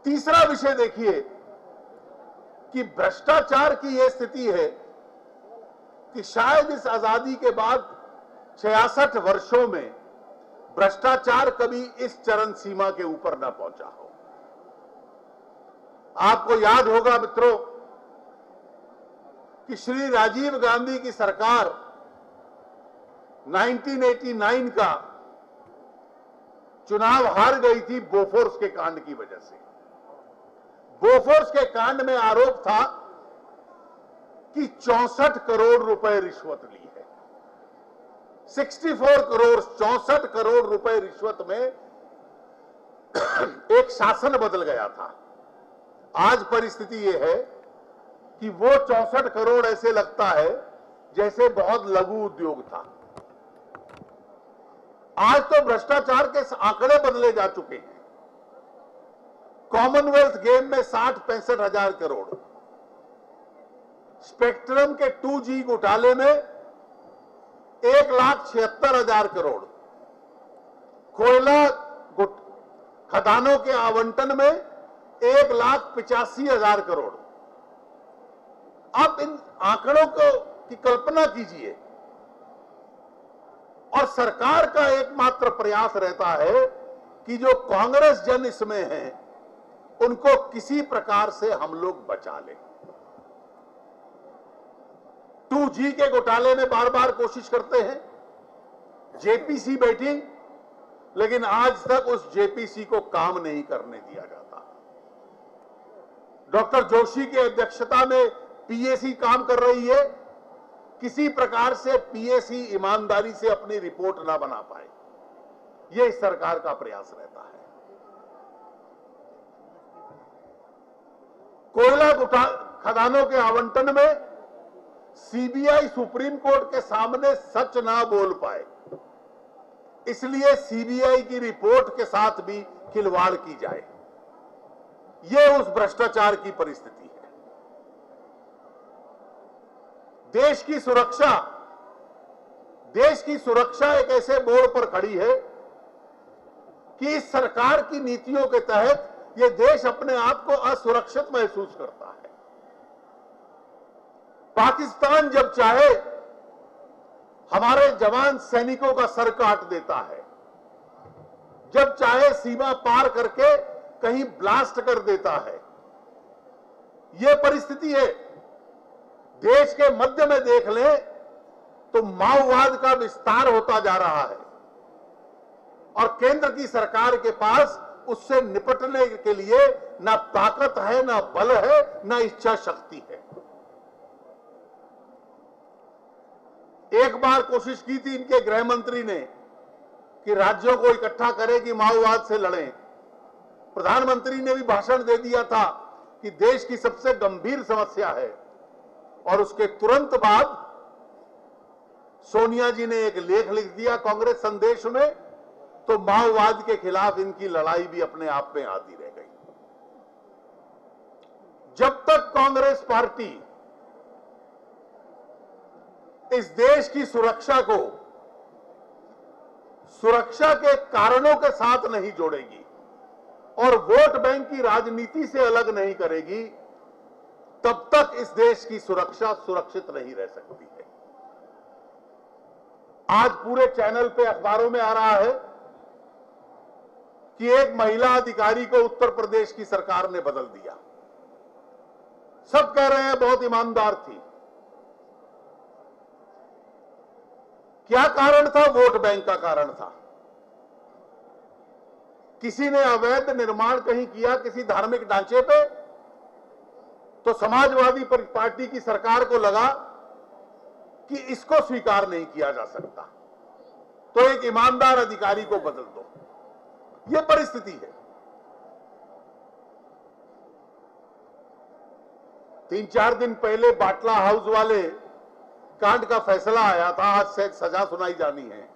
तीसरा विषय देखिए कि भ्रष्टाचार की यह स्थिति है कि शायद इस आजादी के बाद 66 वर्षों में भ्रष्टाचार कभी इस चरम सीमा के ऊपर न पहुंचा हो। आपको याद होगा मित्रों कि श्री राजीव गांधी की सरकार 1989 का चुनाव हार गई थी बोफोर्स के कांड की वजह से। बोफोर्स के कांड में आरोप था कि 64 करोड़ रुपए रिश्वत ली है। 64 करोड़ 64 करोड़ रुपए रिश्वत में एक शासन बदल गया था। आज परिस्थिति यह है कि वो 64 करोड़ ऐसे लगता है जैसे बहुत लघु उद्योग था। आज तो भ्रष्टाचार के आंकड़े बदले जा चुके हैं। कॉमनवेल्थ गेम में 60-65 हजार करोड़, स्पेक्ट्रम के 2G घोटाले में 1,76,000 करोड़, कोयला खदानों के आवंटन में 1,85,000 करोड़। आप इन आंकड़ों की कल्पना कीजिए और सरकार का एकमात्र प्रयास रहता है कि जो कांग्रेस जन इसमें है उनको किसी प्रकार से हम लोग बचा लें। 2G के घोटाले में बार बार कोशिश करते हैं, जेपीसी बैठी, लेकिन आज तक उस जेपीसी को काम नहीं करने दिया जाता। डॉक्टर जोशी की अध्यक्षता में पीएसी काम कर रही है, किसी प्रकार से पीएसी ईमानदारी से अपनी रिपोर्ट ना बना पाए। यह इस सरकार का प्रयास रहता है। कोयला खदानों के आवंटन में सीबीआई सुप्रीम कोर्ट के सामने सच ना बोल पाए, इसलिए सीबीआई की रिपोर्ट के साथ भी खिलवाड़ की जाए। यह उस भ्रष्टाचार की परिस्थिति है। देश की सुरक्षा एक ऐसे मोड़ पर खड़ी है कि इस सरकार की नीतियों के तहत यह देश अपने आप को असुरक्षित महसूस करता है। पाकिस्तान जब चाहे हमारे जवान सैनिकों का सर काट देता है, जब चाहे सीमा पार करके कहीं ब्लास्ट कर देता है। यह परिस्थिति है। देश के मध्य में देख लें तो माओवाद का विस्तार होता जा रहा है और केंद्र की सरकार के पास उससे निपटने के लिए ना ताकत है, ना बल है, ना इच्छा शक्ति है। एक बार कोशिश की थी इनके गृह मंत्री ने कि राज्यों को इकट्ठा करें कि माओवाद से लड़ें। प्रधानमंत्री ने भी भाषण दे दिया था कि देश की सबसे गंभीर समस्या है, और उसके तुरंत बाद सोनिया जी ने एक लेख लिख दिया कांग्रेस संदेश में, तो माओवाद के खिलाफ इनकी लड़ाई भी अपने आप में आधी रह गई। जब तक कांग्रेस पार्टी इस देश की सुरक्षा को सुरक्षा के कारणों के साथ नहीं जोड़ेगी और वोट बैंक की राजनीति से अलग नहीं करेगी, तब तक इस देश की सुरक्षा सुरक्षित नहीं रह सकती है। आज पूरे चैनल पे अखबारों में आ रहा है कि एक महिला अधिकारी को उत्तर प्रदेश की सरकार ने बदल दिया। सब कह रहे हैं बहुत ईमानदार थी। क्या कारण था? वोट बैंक का कारण था। किसी ने अवैध निर्माण कहीं किया किसी धार्मिक ढांचे पे, तो समाजवादी पार्टी की सरकार को लगा कि इसको स्वीकार नहीं किया जा सकता, तो एक ईमानदार अधिकारी को बदल दो। यह परिस्थिति है। 3-4 दिन पहले बाटला हाउस वाले कांड का फैसला आया था, आज से सजा सुनाई जानी है।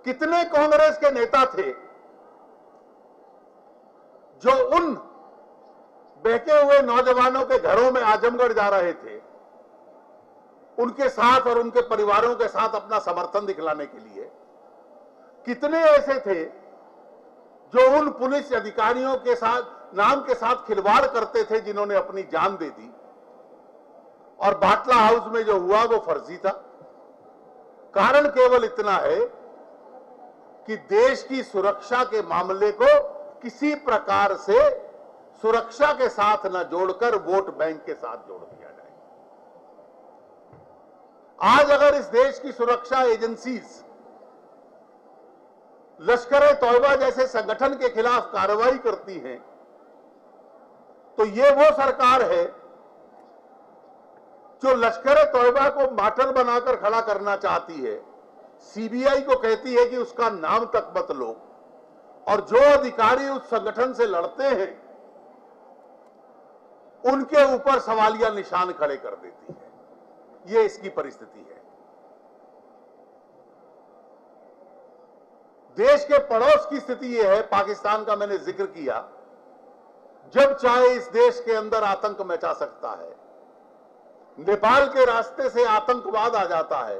कितने कांग्रेस के नेता थे जो उन बहके हुए नौजवानों के घरों में आजमगढ़ जा रहे थे, उनके साथ और उनके परिवारों के साथ अपना समर्थन दिखलाने के लिए। कितने ऐसे थे जो उन पुलिस अधिकारियों के साथ नाम के साथ खिलवाड़ करते थे जिन्होंने अपनी जान दे दी, और बाटला हाउस में जो हुआ वो फर्जी था। कारण केवल इतना है कि देश की सुरक्षा के मामले को किसी प्रकार से सुरक्षा के साथ न जोड़कर वोट बैंक के साथ जोड़ दिया जाए। आज अगर इस देश की सुरक्षा एजेंसीज लश्कर-ए-तौबा जैसे संगठन के खिलाफ कार्रवाई करती हैं, तो ये वो सरकार है जो लश्कर-ए-तौबा को मार्टर बनाकर खड़ा करना चाहती है, सीबीआई को कहती है कि उसका नाम तक मत लो, और जो अधिकारी उस संगठन से लड़ते हैं उनके ऊपर सवालिया निशान खड़े कर देती है। ये इसकी परिस्थिति है। देश के पड़ोस की स्थिति यह है, पाकिस्तान का मैंने जिक्र किया, जब चाहे इस देश के अंदर आतंक मचा सकता है। नेपाल के रास्ते से आतंकवाद आ जाता है।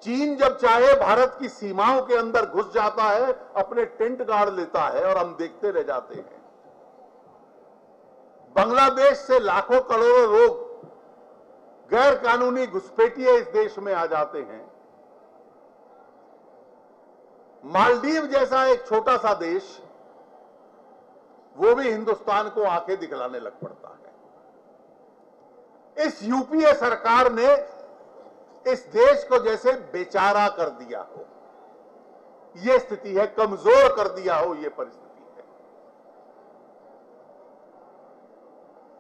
चीन जब चाहे भारत की सीमाओं के अंदर घुस जाता है, अपने टेंट गाड़ लेता है और हम देखते रह जाते हैं। बांग्लादेश से लाखों करोड़ों लोग गैर कानूनी घुसपैठिए इस देश में आ जाते हैं। मालदीव जैसा एक छोटा सा देश, वो भी हिंदुस्तान को आंखें दिखलाने लग पड़ता है। इस यूपीए सरकार ने इस देश को जैसे बेचारा कर दिया हो, यह स्थिति है, कमजोर कर दिया हो, यह परिस्थिति है।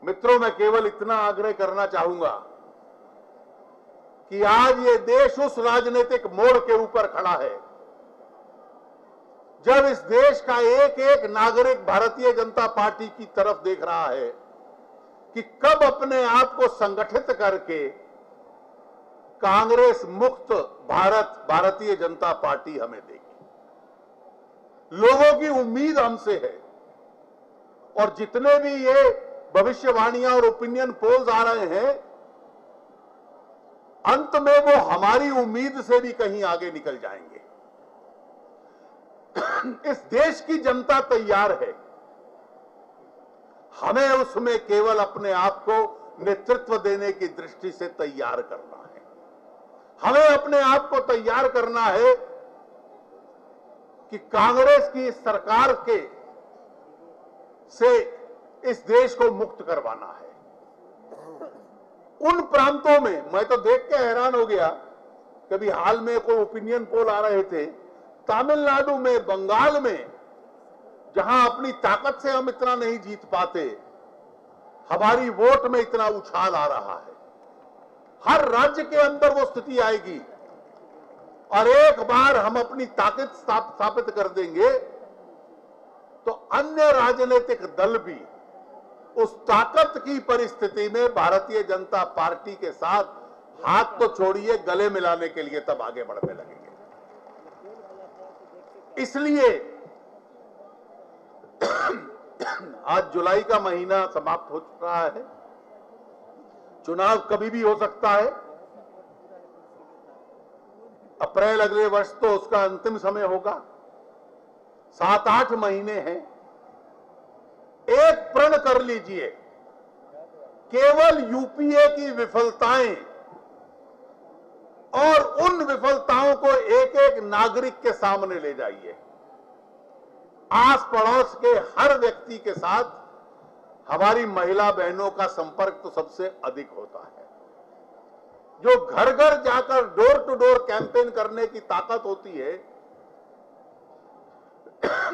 मित्रों, मैं केवल इतना आग्रह करना चाहूंगा कि आज ये देश उस राजनीतिक मोड़ के ऊपर खड़ा है जब इस देश का एक एक नागरिक भारतीय जनता पार्टी की तरफ देख रहा है कि कब अपने आप को संगठित करके कांग्रेस मुक्त भारत भारतीय जनता पार्टी हमें देगी। लोगों की उम्मीद हमसे है, और जितने भी ये भविष्यवाणियां और ओपिनियन पोल्स आ रहे हैं, अंत में वो हमारी उम्मीद से भी कहीं आगे निकल जाएंगे। इस देश की जनता तैयार है, हमें उसमें केवल अपने आप को नेतृत्व देने की दृष्टि से तैयार करना है। हमें अपने आप को तैयार करना है कि कांग्रेस की सरकार के से इस देश को मुक्त करवाना है। उन प्रांतों में, मैं तो देख के हैरान हो गया, कभी हाल में कोई ओपिनियन पोल आ रहे थे, तमिलनाडु में, बंगाल में, जहां अपनी ताकत से हम इतना नहीं जीत पाते, हमारी वोट में इतना उछाल आ रहा है। हर राज्य के अंदर वो स्थिति आएगी और एक बार हम अपनी ताकत स्थापित कर देंगे तो अन्य राजनीतिक दल भी उस ताकत की परिस्थिति में भारतीय जनता पार्टी के साथ हाथ तो छोड़िए, गले मिलाने के लिए तब आगे बढ़ने लगेंगे। इसलिए आज जुलाई का महीना समाप्त हो चुका है, चुनाव कभी भी हो सकता है। अप्रैल अगले वर्ष तो उसका अंतिम समय होगा, 7-8 महीने हैं। एक प्रण कर लीजिए, केवल यूपीए की विफलताएं और उन विफलताओं को एक एक नागरिक के सामने ले जाइए। आस पड़ोस के हर व्यक्ति के साथ हमारी महिला बहनों का संपर्क तो सबसे अधिक होता है। जो घर घर जाकर डोर टू डोर कैंपेन करने की ताकत होती है,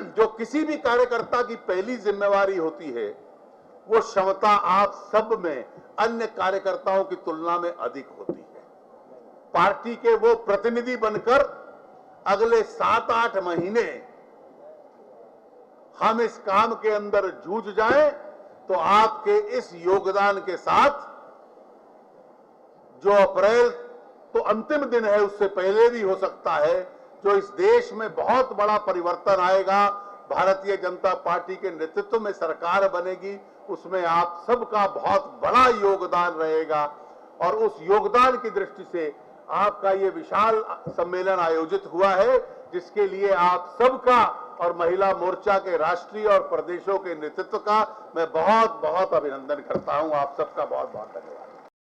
जो किसी भी कार्यकर्ता की पहली जिम्मेवारी होती है, वो क्षमता आप सब में अन्य कार्यकर्ताओं की तुलना में अधिक होती है। पार्टी के वो प्रतिनिधि बनकर अगले 7-8 महीने हम इस काम के अंदर जूझ जाएं, तो आपके इस योगदान के साथ जो अप्रैल तो अंतिम दिन है, उससे पहले भी हो सकता है, जो इस देश में बहुत बड़ा परिवर्तन आएगा, भारतीय जनता पार्टी के नेतृत्व में सरकार बनेगी, उसमें आप सबका बहुत बड़ा योगदान रहेगा। और उस योगदान की दृष्टि से आपका ये विशाल सम्मेलन आयोजित हुआ है, जिसके लिए आप सबका और महिला मोर्चा के राष्ट्रीय और प्रदेशों के नेतृत्व का मैं बहुत बहुत अभिनंदन करता हूं। आप सबका बहुत बहुत धन्यवाद।